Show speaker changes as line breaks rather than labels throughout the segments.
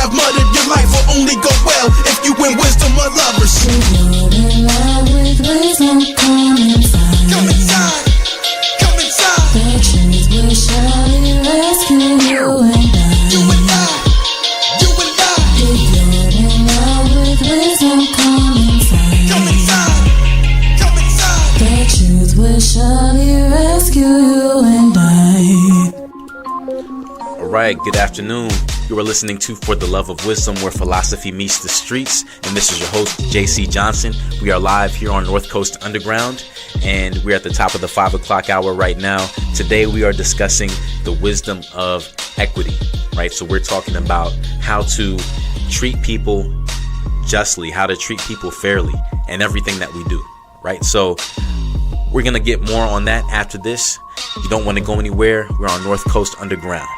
I've muttered, your life will only go well if you in wisdom or lovers.
If you're in love with wisdom, come inside.
Come inside, come inside.
The truth will surely rescue you and I.
You and I, you and I.
If you're in love with wisdom, come inside.
Come inside, come inside.
The truth will surely rescue you and I.
Alright, good afternoon. You are listening to For the Love of Wisdom, where philosophy meets the streets. And this is your host, JC Johnson. We are live here on North Coast Underground, and we're at the top of the 5 o'clock hour right now. Today we are discussing the wisdom of equity, right? So we're talking about how to treat people justly, how to treat people fairly, and everything that we do, right? So we're going to get more on that after this. You don't want to go anywhere. We're on North Coast Underground.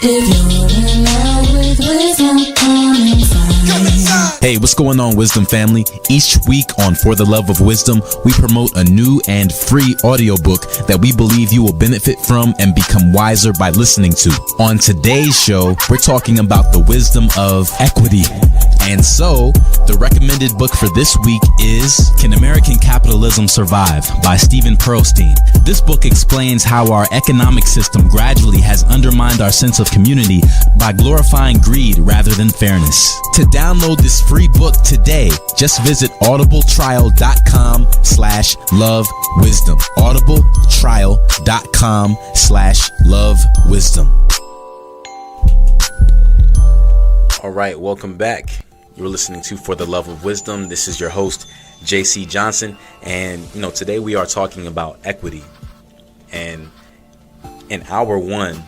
If you're in love with wisdom, come inside.
Come inside.
Hey, what's going on, Wisdom family? Each week on For the Love of Wisdom, we promote a new and free audiobook that we believe you will benefit from and become wiser by listening to. On today's show, we're talking about the wisdom of equity. And so, the recommended book for this week is Can American Capitalism Survive? By Stephen Pearlstein. This book explains how our economic system gradually has undermined our sense of community by glorifying greed rather than fairness. To download this free book today, just visit audibletrial.com/lovewisdom. audibletrial.com/lovewisdom.
All right, welcome back. You're listening to For the Love of Wisdom. This is your host, JC Johnson. And, today we are talking about equity. And in hour one,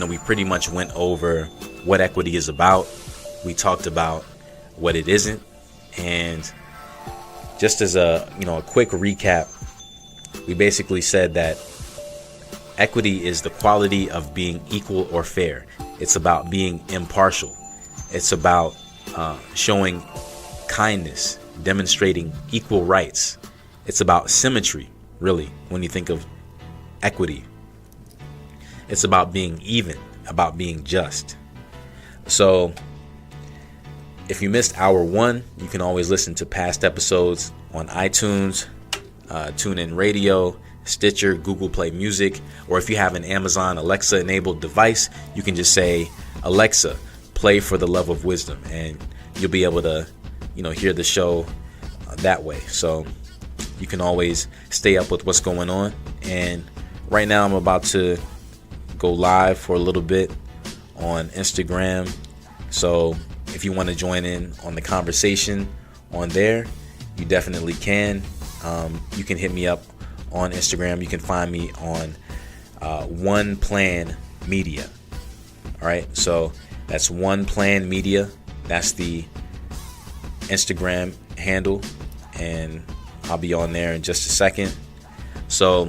we pretty much went over what equity is about. We talked about what it isn't. And just as a quick recap, we basically said that equity is the quality of being equal or fair. It's about being impartial. It's about showing kindness, demonstrating equal rights. It's about symmetry, really, when you think of equity. It's about being even, about being just. So if you missed hour one, you can always listen to past episodes on iTunes, TuneIn Radio, Stitcher, Google Play Music, or if you have an Amazon Alexa enabled device, you can just say, Alexa, play For the Love of Wisdom, and you'll be able to hear the show that way. So you can always stay up with what's going on. And right now I'm about to go live for a little bit on Instagram, so if you want to join in on the conversation on there, you definitely can. You can hit me up on Instagram. You can find me on One Plan Media. All right, so that's One Plan Media. That's the Instagram handle, and I'll be on there in just a second. So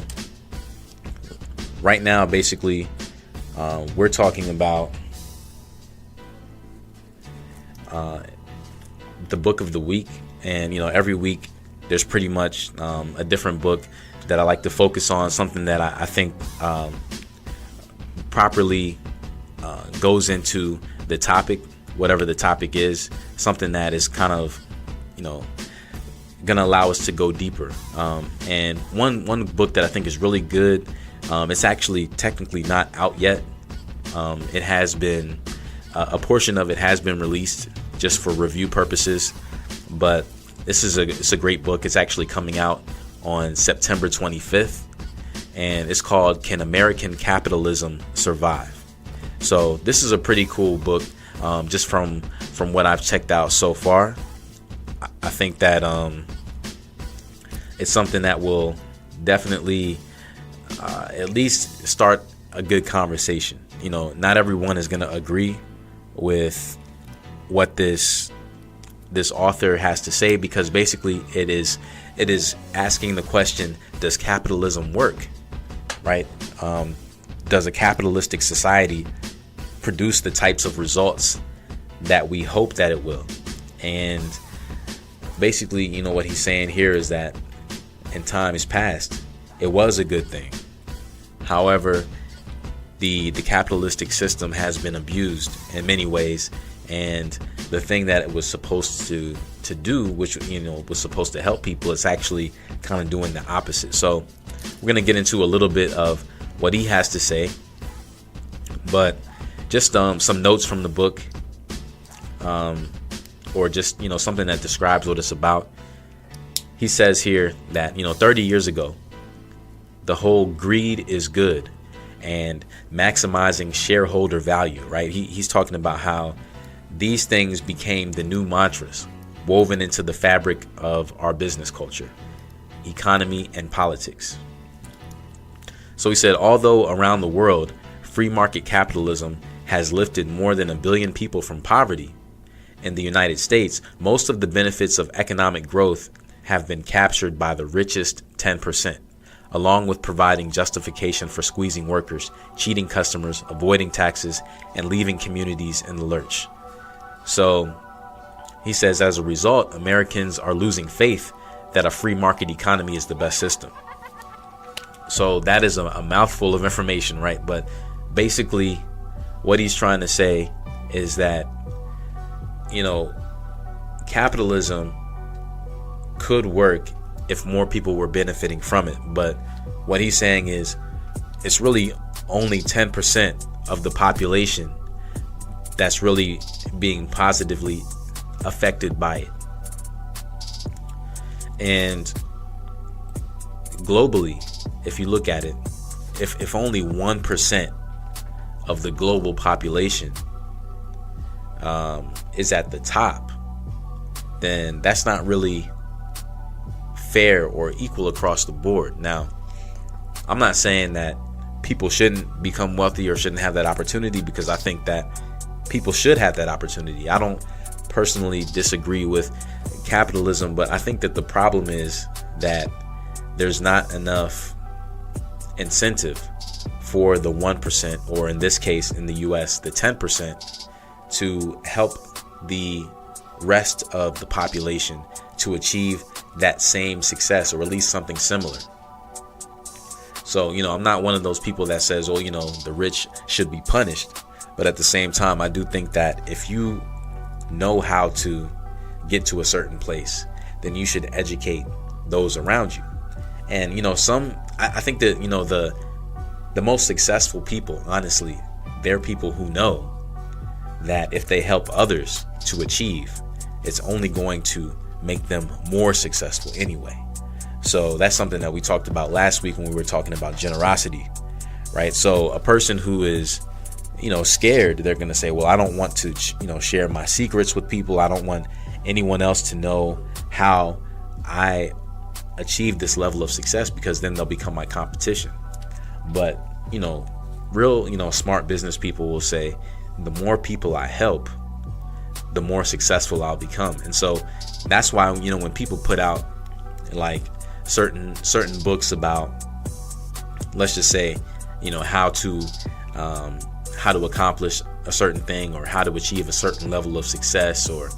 right now, basically, we're talking about the book of the week. And, every week there's pretty much a different book that I like to focus on, something that I think properly goes into the topic, whatever the topic is, something that is kind of, gonna allow us to go deeper. And one book that I think is really good, it's actually technically not out yet. It has been, a portion of it has been released just for review purposes, but it's a great book. It's actually coming out on September 25th, and it's called Can American Capitalism Survive? So this is a pretty cool book, just from what I've checked out so far. I think that it's something that will definitely at least start a good conversation. Not everyone is going to agree with what this author has to say, because basically it is asking the question, does capitalism work, right? Does a capitalistic society produce the types of results that we hope that it will? And basically, what he's saying here is that in times past, it was a good thing. However, the capitalistic system has been abused in many ways, and the thing that it was supposed to do, which was supposed to help people, is actually kind of doing the opposite. So we're going to get into a little bit of what he has to say, but just some notes from the book, or just something that describes what it's about. He says here that 30 years ago, the whole greed is good and maximizing shareholder value, right? He's talking about how these things became the new mantras woven into the fabric of our business culture, economy, and politics. So he said, although around the world, free market capitalism has lifted more than 1 billion people from poverty, in the United States, most of the benefits of economic growth have been captured by the richest 10%, along with providing justification for squeezing workers, cheating customers, avoiding taxes, and leaving communities in the lurch. So he says, as a result, Americans are losing faith that a free market economy is the best system. So that is a mouthful of information, right? But basically what he's trying to say is that, capitalism could work if more people were benefiting from it. But what he's saying is it's really only 10% of the population that's really being positively affected by it. And globally, if you look at it, if only 1% of the global population is at the top, then that's not really fair or equal across the board. Now, I'm not saying that people shouldn't become wealthy or shouldn't have that opportunity, because I think that people should have that opportunity. I don't personally disagree with capitalism, but I think that the problem is that there's not enough incentive for the 1%, or in this case in the US, the 10%, to help the rest of the population to achieve that same success, or at least something similar. So, I'm not one of those people that says, the rich should be punished. But at the same time, I do think that if you know how to get to a certain place, then you should educate those around you. And, I think that, the most successful people, honestly, they're people who know that if they help others to achieve, it's only going to make them more successful anyway. So that's something that we talked about last week when we were talking about generosity, right? So a person who is, scared, they're going to say, well, I don't want to, share my secrets with people. I don't want anyone else to know how I achieve this level of success, because then they'll become my competition. But, real, smart business people will say, the more people I help, the more successful I'll become. And so that's why, when people put out like certain books about, let's just say, how to accomplish a certain thing, or how to achieve a certain level of success, or,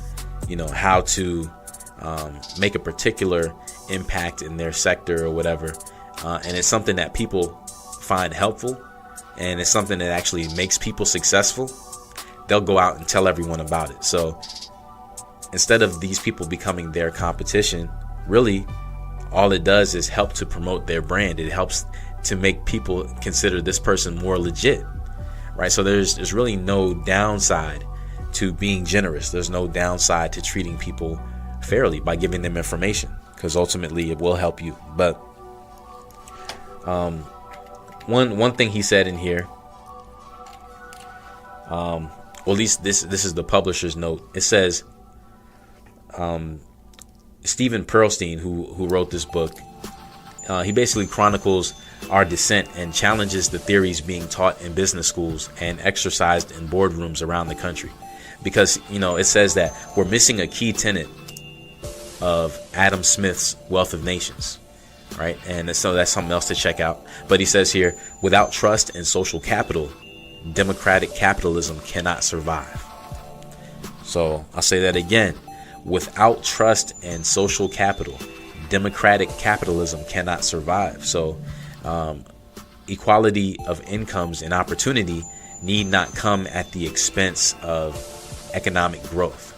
how to make a particular impact in their sector or whatever. And it's something that people find helpful, and it's something that actually makes people successful. They'll go out and tell everyone about it. So instead of these people becoming their competition, really all it does is help to promote their brand. It helps to make people consider this person more legit, right? So there's really no downside to being generous. There's no downside to treating people fairly by giving them information, because ultimately it will help you. But one thing he said in here, well, at least this is the publisher's note. It says, Stephen Pearlstein, who wrote this book, he basically chronicles our descent and challenges the theories being taught in business schools and exercised in boardrooms around the country. Because, it says that we're missing a key tenet of Adam Smith's Wealth of Nations, right? And so that's something else to check out. But he says here, without trust and social capital, democratic capitalism cannot survive. So I'll say that again. Without trust and social capital, democratic capitalism cannot survive. So equality of incomes and opportunity need not come at the expense of economic growth.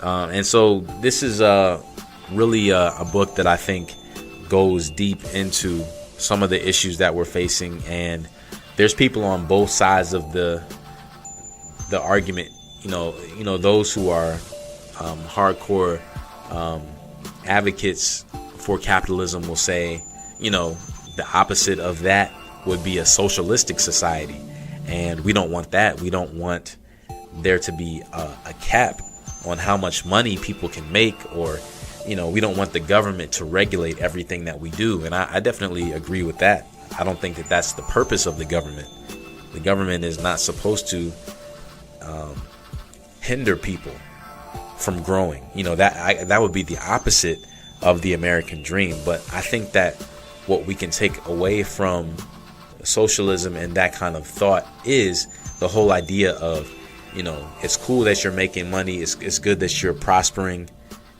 And so this is really a book that I think goes deep into some of the issues that we're facing, and there's people on both sides of the argument. You know those who are hardcore advocates for capitalism will say, the opposite of that would be a socialistic society, and we don't want that. We don't want there to be a cap on how much money people can make, or we don't want the government to regulate everything that we do. And I definitely agree with that. I don't think that that's the purpose of the government. The government is not supposed to hinder people from growing. That would be the opposite of the American dream. But I think that what we can take away from socialism and that kind of thought is the whole idea of, it's cool that you're making money. It's good that you're prospering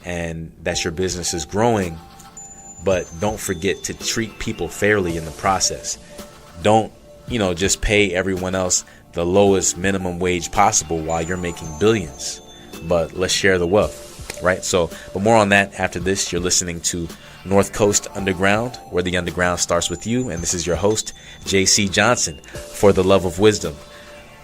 and that your business is growing, but don't forget to treat people fairly in the process. Don't, just pay everyone else the lowest minimum wage possible while you're making billions, but let's share the wealth, right? So, but more on that after this. You're listening to North Coast Underground, where the underground starts with you. And this is your host, JC Johnson, for the love of wisdom,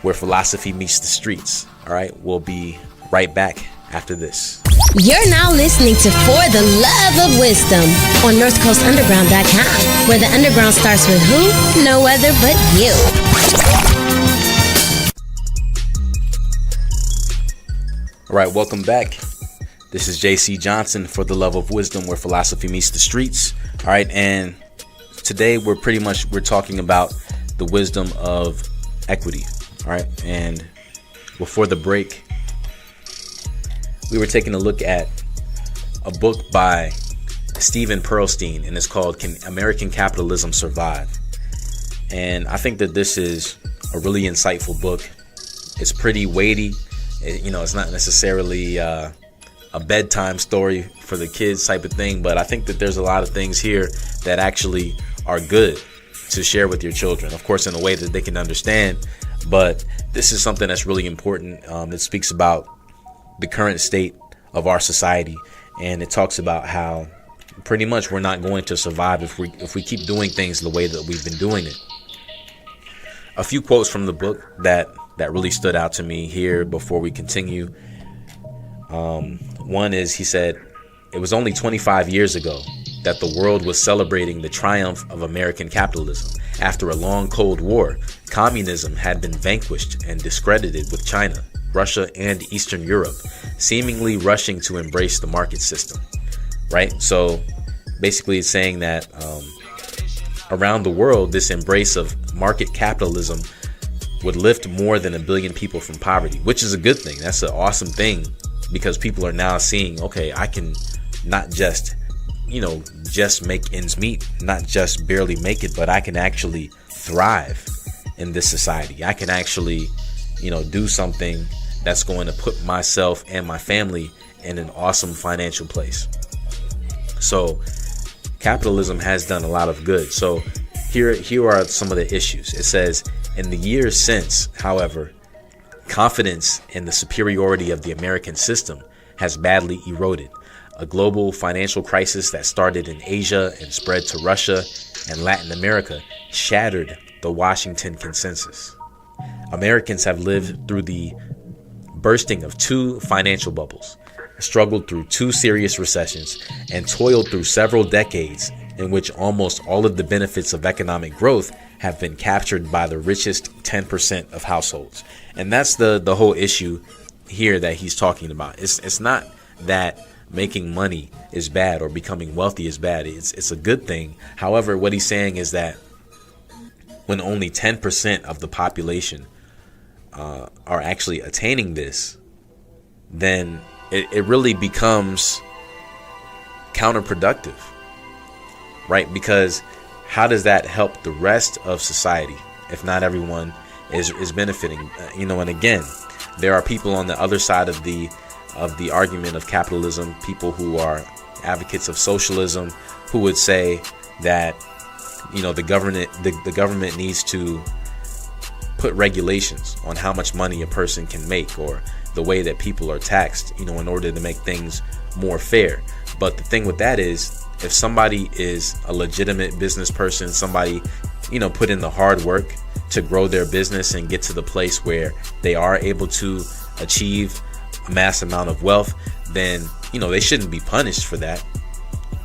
where philosophy meets the streets. All right, we'll be right back after this.
You're now listening to For the Love of Wisdom on NorthCoastUnderground.com, where the underground starts with who? No other but you.
All right, welcome back. This is JC Johnson for the love of wisdom, where philosophy meets the streets. All right, and today we're talking about the wisdom of equity. All right, and before the break, we were taking a look at a book by Stephen Pearlstein, and it's called Can American Capitalism Survive? And I think that this is a really insightful book. It's pretty weighty. It's not necessarily a bedtime story for the kids type of thing, but I think that there's a lot of things here that actually are good to share with your children, of course, in a way that they can understand. But this is something that's really important. It speaks about the current state of our society, and it talks about how pretty much we're not going to survive if we keep doing things the way that we've been doing it. A few quotes from the book that really stood out to me here before we continue. One is, he said, it was only 25 years ago that the world was celebrating the triumph of American capitalism. After a long Cold War, communism had been vanquished and discredited, with China, Russia, and Eastern Europe seemingly rushing to embrace the market system. Right? So basically it's saying that around the world, this embrace of market capitalism would lift more than 1 billion people from poverty, which is a good thing. That's an awesome thing, because people are now seeing, okay, I can not just make ends meet, not just barely make it, but I can actually thrive in this society. I can actually, do something that's going to put myself and my family in an awesome financial place. So capitalism has done a lot of good. So here are some of the issues. It says, in the years since, however, confidence in the superiority of the American system has badly eroded. A global financial crisis that started in Asia and spread to Russia and Latin America shattered the Washington Consensus. Americans have lived through the bursting of 2 financial bubbles, struggled through 2 serious recessions, and toiled through several decades in which almost all of the benefits of economic growth have been captured by the richest 10% of households. And that's the whole issue here that he's talking about. It's not that making money is bad or becoming wealthy is bad. It's a good thing. However, what he's saying is that when only 10% of the population are actually attaining this, then it really becomes counterproductive, right? Because how does that help the rest of society if not everyone is benefiting? And again, there are people on the other side of the argument of capitalism, people who are advocates of socialism, who would say that the government needs to put regulations on how much money a person can make, or the way that people are taxed, in order to make things more fair. But the thing with that is, if somebody is a legitimate business person, somebody, put in the hard work to grow their business and get to the place where they are able to achieve a mass amount of wealth, then, they shouldn't be punished for that,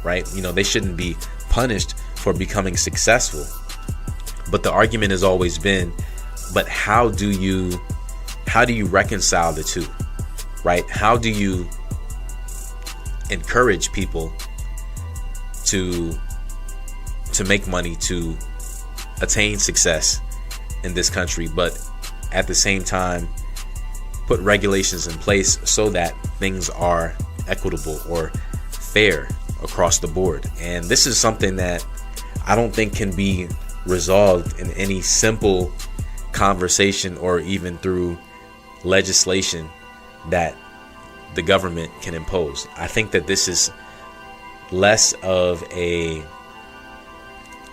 right? They shouldn't be punished for becoming successful. But the argument has always been, but how do you reconcile the two, right? How do you encourage people to make money, to attain success in this country, but at the same time put regulations in place so that things are equitable or fair across the board? And this is something that I don't think can be resolved in any simple conversation or even through legislation that the government can impose. I think that this is less of a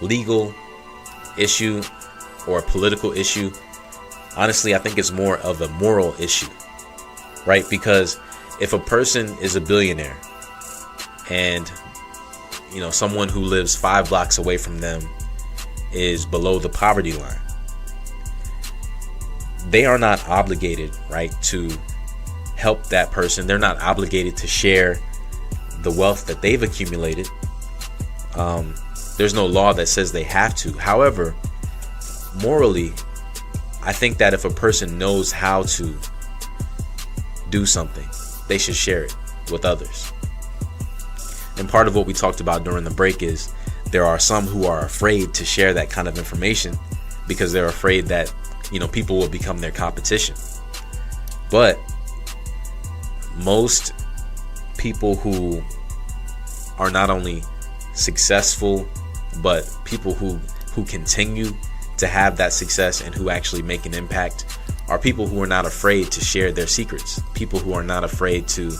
legal issue or a political issue. Honestly, I think it's more of a moral issue, right? Because if a person is a billionaire and, someone who lives 5 blocks away from them is below the poverty line, they are not obligated, right, to help that person. They're not obligated to share the wealth that they've accumulated. There's no law that says they have to. However, morally, I think that if a person knows how to do something, they should share it with others. And part of what we talked about during the break is there are some who are afraid to share that kind of information because they're afraid that, people will become their competition. But most people who are not only successful, but people who continue to have that success and who actually make an impact are people who are not afraid to share their secrets, people who are not afraid to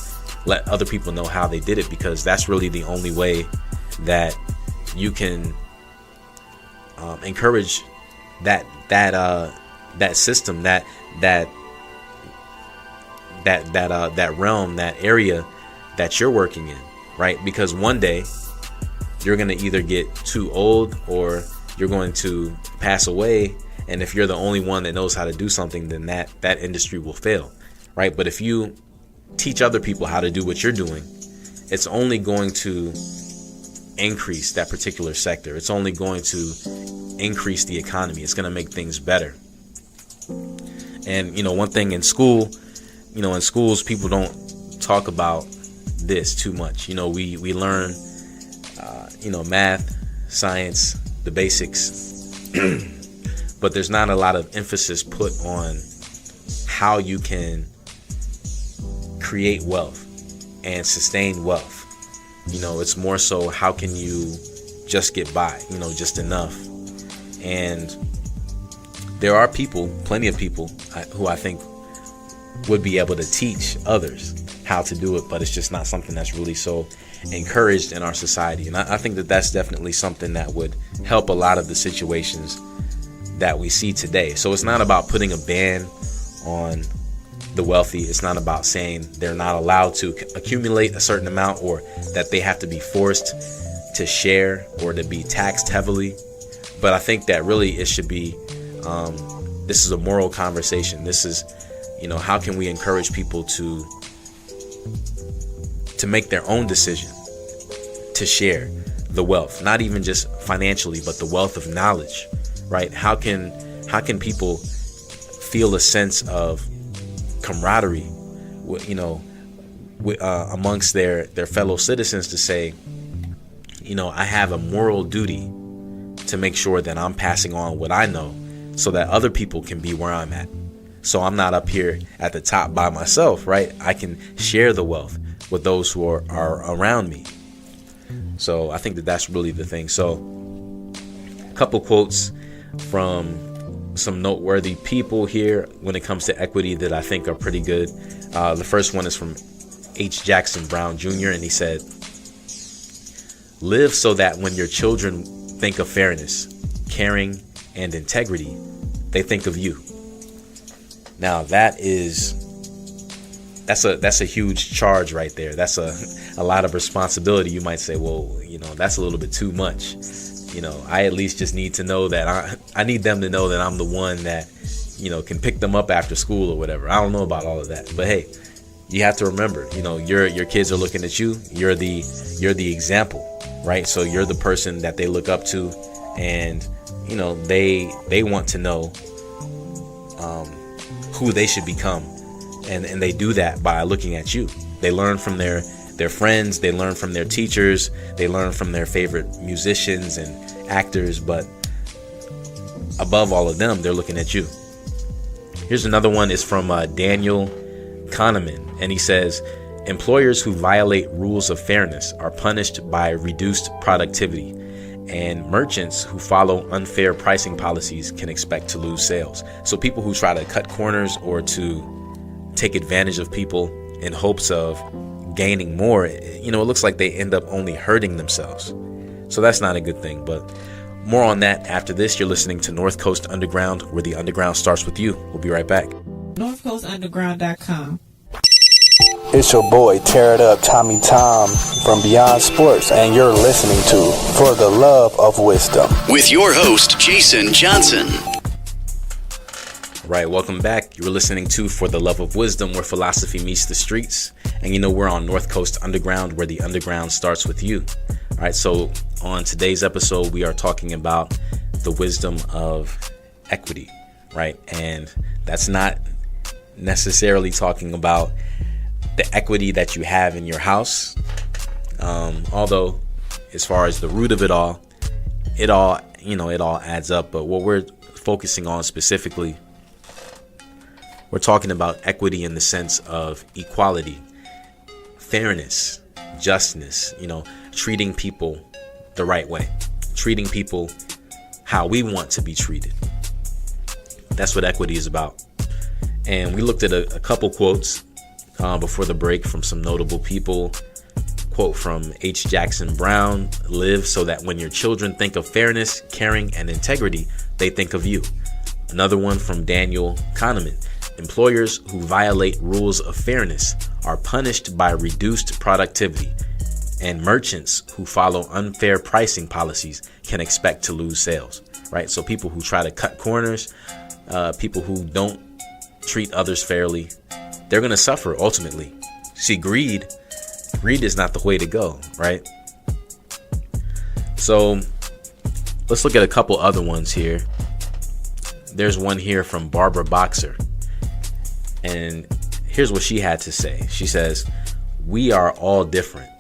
let other people know how they did it, because that's really the only way that you can encourage that system, that realm, that area that you're working in, right? Because one day you're going to either get too old or you're going to pass away, and if you're the only one that knows how to do something, then that industry will fail, right? But if you teach other people how to do what you're doing, it's only going to increase that particular sector. It's only going to increase the economy. It's going to make things better. And one thing in school, in schools, people don't talk about this too much. We learn math, science, the basics, but there's not a lot of emphasis put on how you can create wealth and sustain wealth. It's more so, how can you just get by, just enough. And there are plenty of people who I think would be able to teach others how to do it, but it's just not something that's really so encouraged in our society. And I think that that's definitely something that would help a lot of the situations that we see today. So it's not about putting a ban on the wealthy. It's not about saying they're not allowed to accumulate a certain amount, or that they have to be forced to share or to be taxed heavily. But I think that really it should be, this is a moral conversation. This is, how can we encourage people to make their own decision to share the wealth, not even just financially, but the wealth of knowledge, right? How can people feel a sense of camaraderie, amongst their fellow citizens, to say, I have a moral duty to make sure that I'm passing on what I know so that other people can be where I'm at. So I'm not up here at the top by myself, right? I can share the wealth with those who are around me. So I think that that's really the thing. So a couple quotes from some noteworthy people here when it comes to equity that I think are pretty good. The first one is from H. Jackson Brown Jr., and he said, "Live so that when your children think of fairness, caring, and integrity, they think of you." Now that's a huge charge right there. That's a lot of responsibility. You might say, well, that's a little bit too much. I at least just need to know that I need them to know that I'm the one that, can pick them up after school or whatever. I don't know about all of that, but hey, you have to remember, your kids are looking at you. You're the example, right? So you're the person that they look up to, and they want to know who they should become, and they do that by looking at you. They learn from their friends, they learn from their teachers, they learn from their favorite musicians and actors, but above all of them, they're looking at you. Here's another one. Is from Daniel Kahneman, and he says, employers who violate rules of fairness are punished by reduced productivity, and merchants who follow unfair pricing policies can expect to lose sales. So people who try to cut corners or to take advantage of people in hopes of gaining more, it looks like they end up only hurting themselves. So that's not a good thing, but more on that after this. You're listening to North Coast Underground, where the underground starts with you. We'll be right back.
NorthCoastUnderground.com.
It's your boy, Tear It Up, Tommy Tom from Beyond Sports, and you're listening to For the Love of Wisdom
with your host, Jason Johnson.
All right, welcome back. You're listening to For the Love of Wisdom, where philosophy meets the streets. And we're on North Coast Underground, where the underground starts with you. All right, so on today's episode, we are talking about the wisdom of equity, right? And that's not necessarily talking about the equity that you have in your house. Although, as far as the root of it all adds up. But what we're focusing on specifically, we're talking about equity in the sense of equality, fairness, justness, treating people the right way, treating people how we want to be treated. That's what equity is about. And we looked at a couple quotes before the break from some notable people. Quote from H. Jackson Brown: live so that when your children think of fairness, caring, and integrity, they think of you. Another one from Daniel Kahneman: employers who violate rules of fairness are punished by reduced productivity, and merchants who follow unfair pricing policies can expect to lose sales. Right? So people who try to cut corners, people who don't treat others fairly, they're going to suffer ultimately. See, greed is not the way to go, right? So let's look at a couple other ones here. There's one here from Barbara Boxer, and here's what she had to say. She says, "We are all different,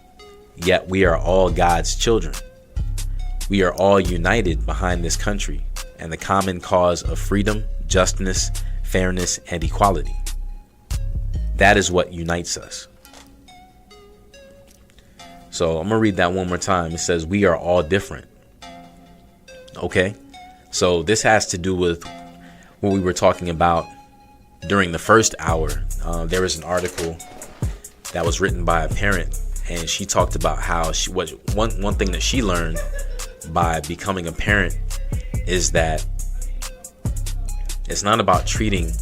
yet we are all God's children. We are all united behind this country and the common cause of freedom, justice, fairness, and equality. That is what unites us." So I'm going to read that one more time. It says, we are all different. Okay. So this has to do with what we were talking about during the first hour. There was an article that was written by a parent, and she talked about how one thing that she learned by becoming a parent is that it's not about treating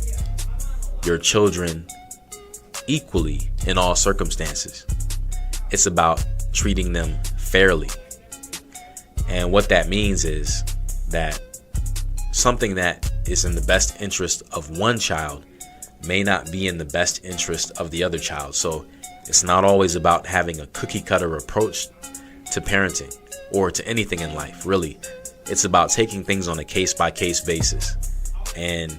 your children equally in all circumstances. It's about treating them fairly. And what that means is that something that is in the best interest of one child may not be in the best interest of the other child. So it's not always about having a cookie cutter approach to parenting or to anything in life, really. It's about taking things on a case by case basis and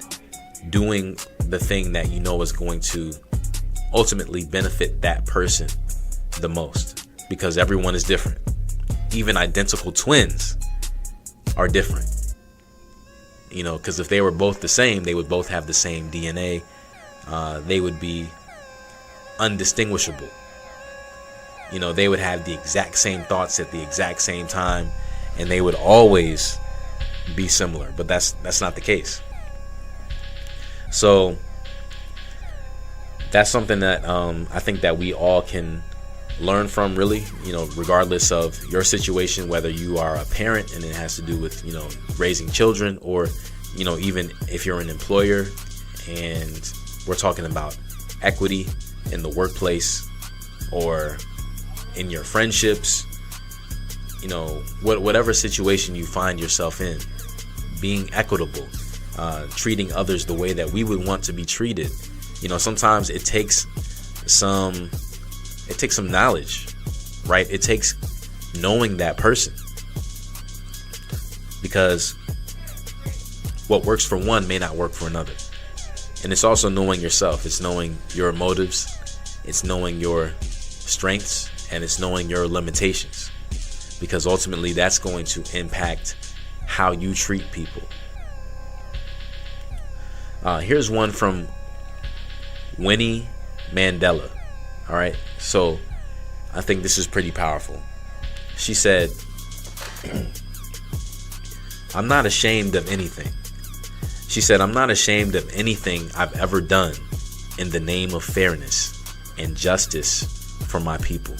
doing the thing that you know is going to ultimately benefit that person the most, because everyone is different. Even identical twins are different, because if they were both the same, they would both have the same DNA. They would be undistinguishable. They would have the exact same thoughts at the exact same time, and they would always be similar. But that's not the case. So that's something that I think that we all can learn from, really, regardless of your situation, whether you are a parent and it has to do with, raising children, or, even if you're an employer and we're talking about equity in the workplace or in your friendships, whatever situation you find yourself in, being equitable, treating others the way that we would want to be treated. Sometimes it takes some knowledge, right? It takes knowing that person, because what works for one may not work for another. And it's also knowing yourself. It's knowing your motives. It's knowing your strengths, and it's knowing your limitations, because ultimately that's going to impact how you treat people. Here's one from Winnie Mandela. All right, so I think this is pretty powerful. She said, I'm not ashamed of anything. She said, I'm not ashamed of anything I've ever done in the name of fairness and justice for my people.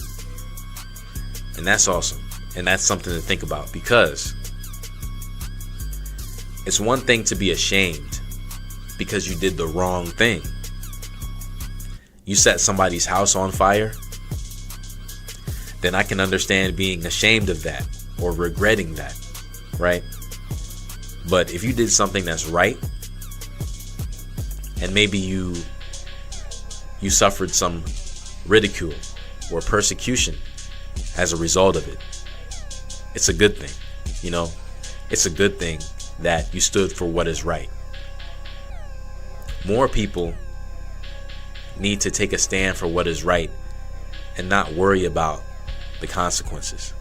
And that's awesome. And that's something to think about, because it's one thing to be ashamed because you did the wrong thing. You set somebody's house on fire, then I can understand being ashamed of that or regretting that, right? But if you did something that's right, and maybe you suffered some ridicule or persecution as a result of it, it's a good thing. It's a good thing that you stood for what is right. More people need to take a stand for what is right and not worry about the consequences,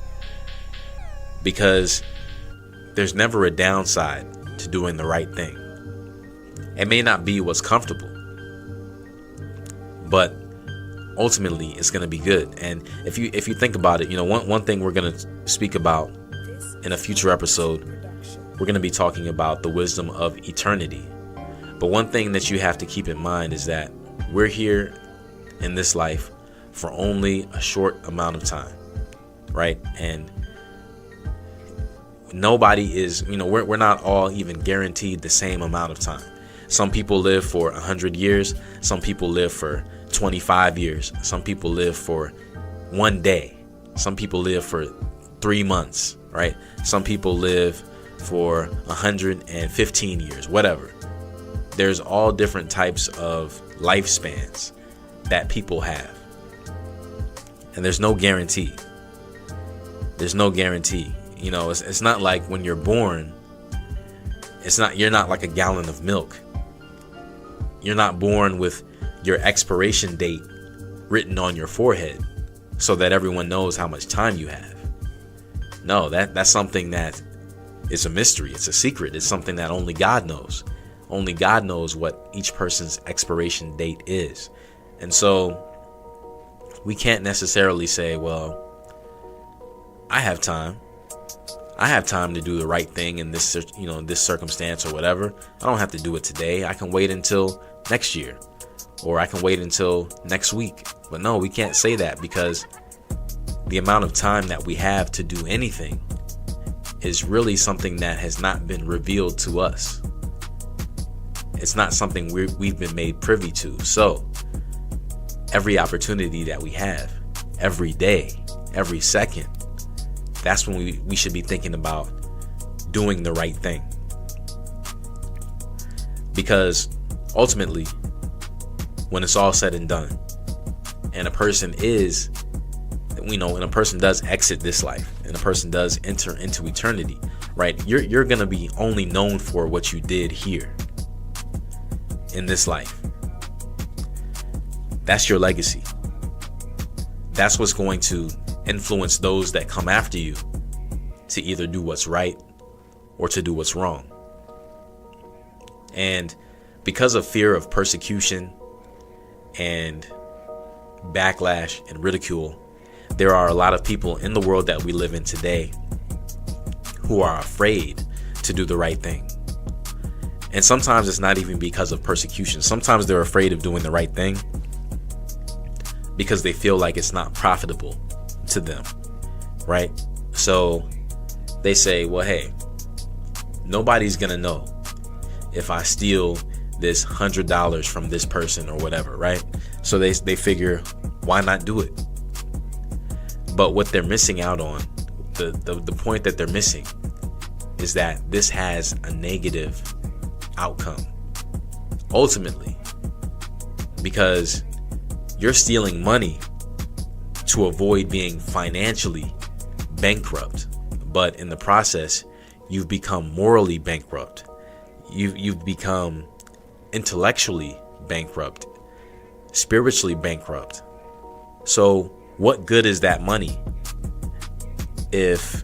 because there's never a downside to doing the right thing. It may not be what's comfortable, but ultimately it's going to be good. And if you think about it, one thing we're going to speak about in a future episode, we're going to be talking about the wisdom of eternity. But one thing that you have to keep in mind is that we're here in this life for only a short amount of time, right? And nobody is, we're not all even guaranteed the same amount of time. Some people live for 100 years. Some people live for 25 years. Some people live for one day. Some people live for 3 months, right? Some people live for 115 years, whatever. There's all different types of lifespans that people have. And there's no guarantee. There's no guarantee. It's not like when you're born, you're not like a gallon of milk. You're not born with your expiration date written on your forehead so that everyone knows how much time you have. No, that's something that is a mystery. It's a secret. It's something that only God knows. Only God knows what each person's expiration date is. And so we can't necessarily say, well, I have time. I have time to do the right thing in this, this circumstance or whatever. I don't have to do it today. I can wait until next year, or I can wait until next week. But no, we can't say that, because the amount of time that we have to do anything is really something that has not been revealed to us. It's not something we've been made privy to. So every opportunity that we have, every day, every second, that's when we should be thinking about doing the right thing. Because ultimately, when it's all said and done, and a person is, when a person does exit this life, and a person does enter into eternity, right? You're going to be only known for what you did here in this life. That's your legacy. That's what's going to influence those that come after you to either do what's right or to do what's wrong. And because of fear of persecution and backlash and ridicule, there are a lot of people in the world that we live in today who are afraid to do the right thing. And sometimes it's not even because of persecution. Sometimes they're afraid of doing the right thing because they feel like it's not profitable to them, right? So they say, well, hey, nobody's gonna know if I steal this $100 from this person or whatever, right? So they figure, why not do it? But what they're missing out on, the point that they're missing, is that this has a negative outcome ultimately, because you're stealing money to avoid being financially bankrupt, but in the process you've become morally bankrupt. You've become intellectually bankrupt, spiritually bankrupt. So what good is that money if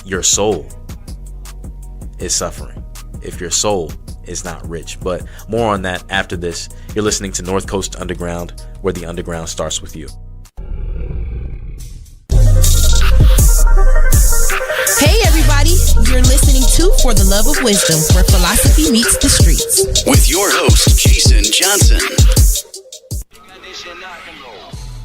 your soul is suffering, if your soul is not rich? But more on that after this. You're listening to North Coast Underground, where the underground starts with you.
Hey everybody, you're listening to For the Love of Wisdom, where philosophy meets the streets.
With your host, Jason Johnson.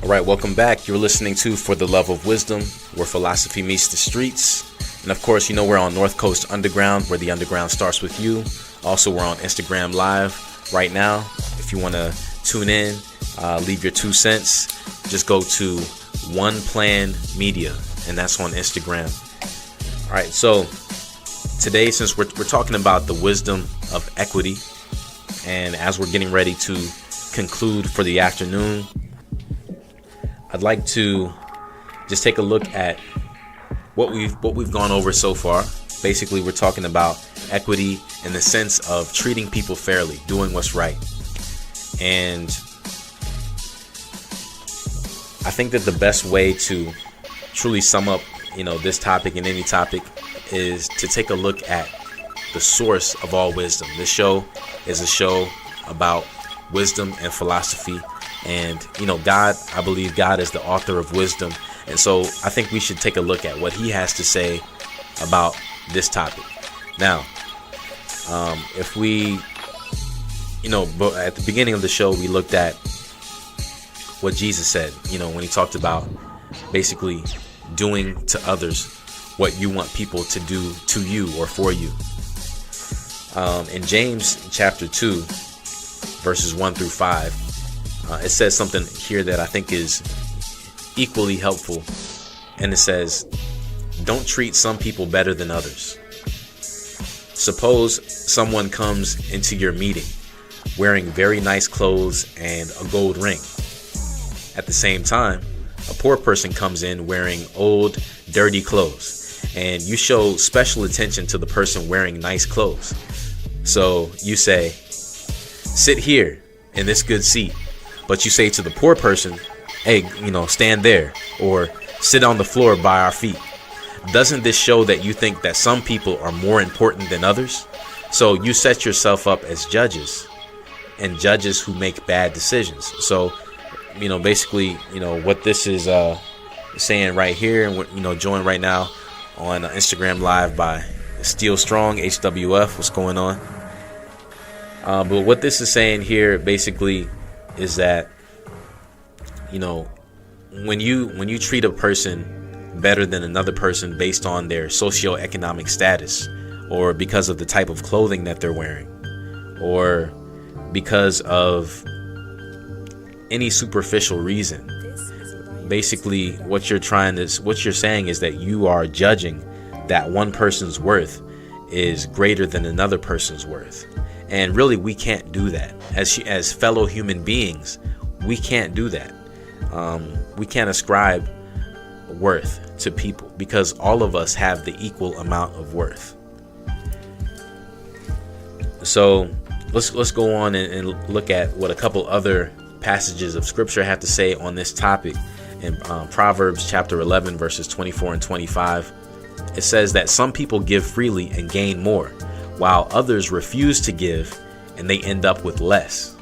All right, welcome back. You're listening to For the Love of Wisdom, where philosophy meets the streets. And of course, you know we're on North Coast Underground, where the underground starts with you. Also, we're on Instagram Live right now. If you want to tune in, leave your 2 cents, just go to One Plan Media, and that's on Instagram. All right, so today, since we're talking about the wisdom of equity, and as we're getting ready to conclude for the afternoon, I'd like to just take a look at what we've gone over so far. Basically, we're talking about equity in the sense of treating people fairly, doing what's right. And I think that the best way to truly sum up, this topic and any topic is to take a look at the source of all wisdom. This show is a show about wisdom and philosophy. And, God, I believe God is the author of wisdom. And so I think we should take a look at what he has to say about this topic. Now, if we, at the beginning of the show, we looked at what Jesus said, when he talked about basically doing to others what you want people to do to you or for you. In James chapter 2, verses 1 through 5, it says something here that I think is equally helpful. And it says, don't treat some people better than others. Suppose someone comes into your meeting wearing very nice clothes and a gold ring. At the same time, a poor person comes in wearing old, dirty clothes, and you show special attention to the person wearing nice clothes. So you say, sit here in this good seat. But you say to the poor person, hey, stand there, or sit on the floor by our feet. Doesn't this show that you think that some people are more important than others? So you set yourself up as judges, and judges who make bad decisions. So, basically, what this is saying right here, and join right now on Instagram Live by Steel Strong, HWF. What's going on? But what this is saying here basically is that, when you treat a person better than another person based on their socioeconomic status, or because of the type of clothing that they're wearing, or because of any superficial reason, basically what you're saying is that you are judging that one person's worth is greater than another person's worth. And really, we can't do that as fellow human beings. We can't do that. We can't ascribe worth to people, because all of us have the equal amount of worth. So let's go on and look at what a couple other passages of scripture have to say on this topic. In Proverbs chapter 11, verses 24 and 25, it says that some people give freely and gain more, while others refuse to give and they end up with less.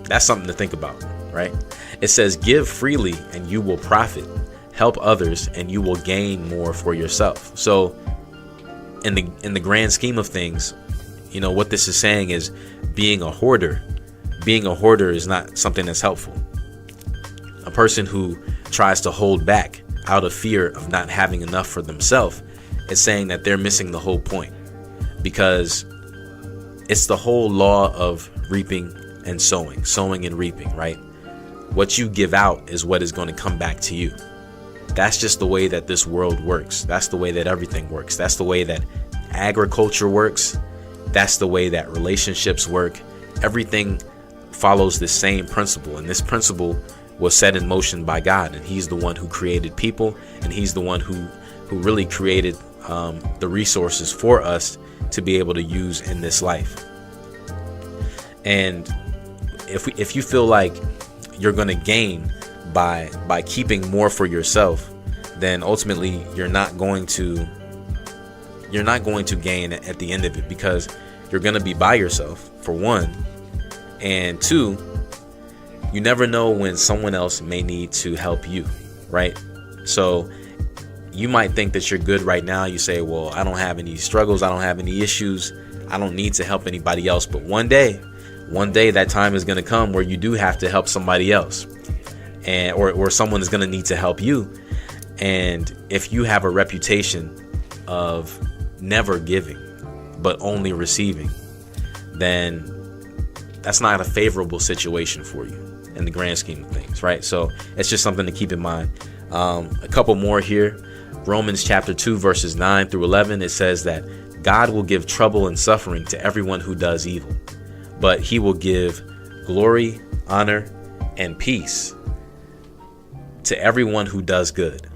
That's something to think about, right? It says, give freely and you will profit. Help others and you will gain more for yourself. So in the grand scheme of things, what this is saying is being a hoarder is not something that's helpful. A person who tries to hold back out of fear of not having enough for themselves is saying that they're missing the whole point. Because it's the whole law of reaping and sowing and reaping, right? What you give out is what is going to come back to you. That's just the way that this world works. That's the way that everything works. That's the way that agriculture works. That's the way that relationships work. Everything follows the same principle, and this principle was set in motion by God, and he's the one who created people, and he's the one who really created the resources for us to be able to use in this life. And if you feel like you're going to gain by keeping more for yourself, then ultimately you're not going to gain at the end of it, because you're going to be by yourself, for one, and two, you never know when someone else may need to help you, right? So you might think that you're good right now. You say, well, I don't have any struggles, I don't have any issues, I don't need to help anybody else. But one day that time is going to come where you do have to help somebody else, and or someone is going to need to help you. And if you have a reputation of never giving but only receiving, then that's not a favorable situation for you in the grand scheme of things, right? So it's just something to keep in mind. A couple more here. Romans chapter 2 verses 9 through 11, it says that God will give trouble and suffering to everyone who does evil, but he will give glory, honor, and peace to everyone who does good.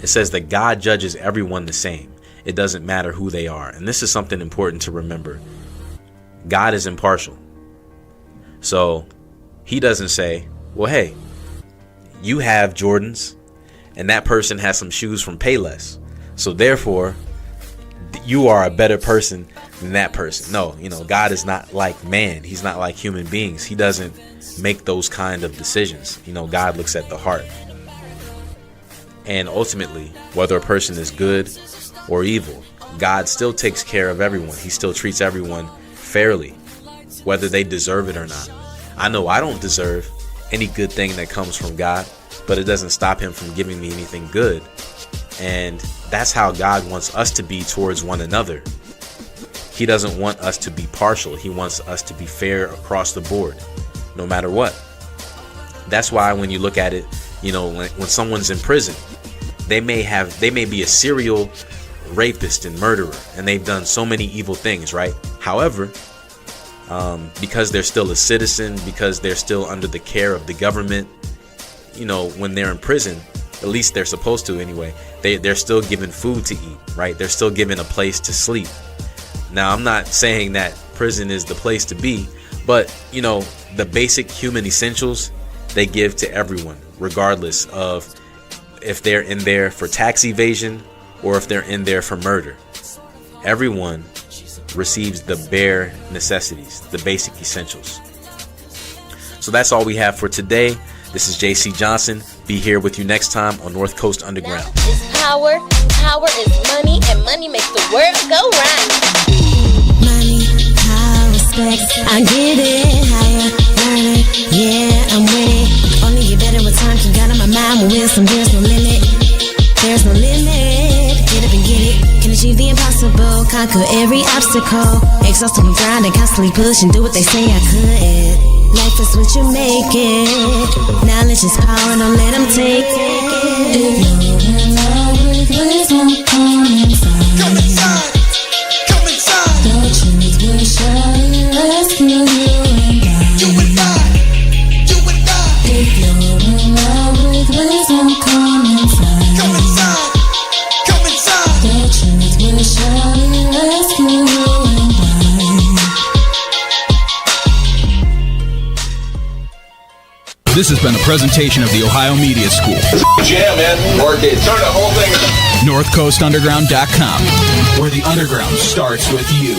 It says that God judges everyone the same. It doesn't matter who they are. And this is something important to remember. God is impartial. So he doesn't say, well, hey, you have Jordans and that person has some shoes from Payless, so therefore you are a better person than that person. No, God is not like man. He's not like human beings. He doesn't make those kind of decisions. God looks at the heart. And ultimately, whether a person is good or evil, God still takes care of everyone. He still treats everyone fairly, whether they deserve it or not. I know I don't deserve any good thing that comes from God, but it doesn't stop him from giving me anything good. And that's how God wants us to be towards one another. He doesn't want us to be partial. He wants us to be fair across the board, no matter what. That's why when you look at it, when someone's in prison, they may be a serial rapist and murderer, and they've done so many evil things, right? However, because they're still a citizen, because they're still under the care of the government, when they're in prison, at least they're supposed to anyway, they're still given food to eat, right? They're still given a place to sleep. Now, I'm not saying that prison is the place to be, but the basic human essentials they give to everyone, regardless of if they're in there for tax evasion or if they're in there for murder. Everyone receives the bare necessities, the basic essentials. So that's all we have for today. This is JC Johnson. Be here with you next time on North Coast Underground.
Is power, power is money, and money makes the world go round.
Money, power, respect, I get it. Higher, learning, yeah, I'm with it. Only get better with time, keep God on my mind with wisdom. There's no limit, there's no limit. Get up and get it, can achieve the impossible, conquer every obstacle. Exhausted from grinding, constantly push and do what they say I could. Life is what you make it. Knowledge is power, don't let them take it. If you're in love with wisdom, come inside.
Come inside. Come inside.
The truth will surely rescue you and I.
You and I. You and I.
If you're in love with wisdom, come inside.
Come inside. Come inside.
The truth will surely rescue you and I.
This has been a presentation of the Ohio Media School.
Jam in, work it, turn the whole thing.
NorthCoastUnderground.com, where the underground starts with you.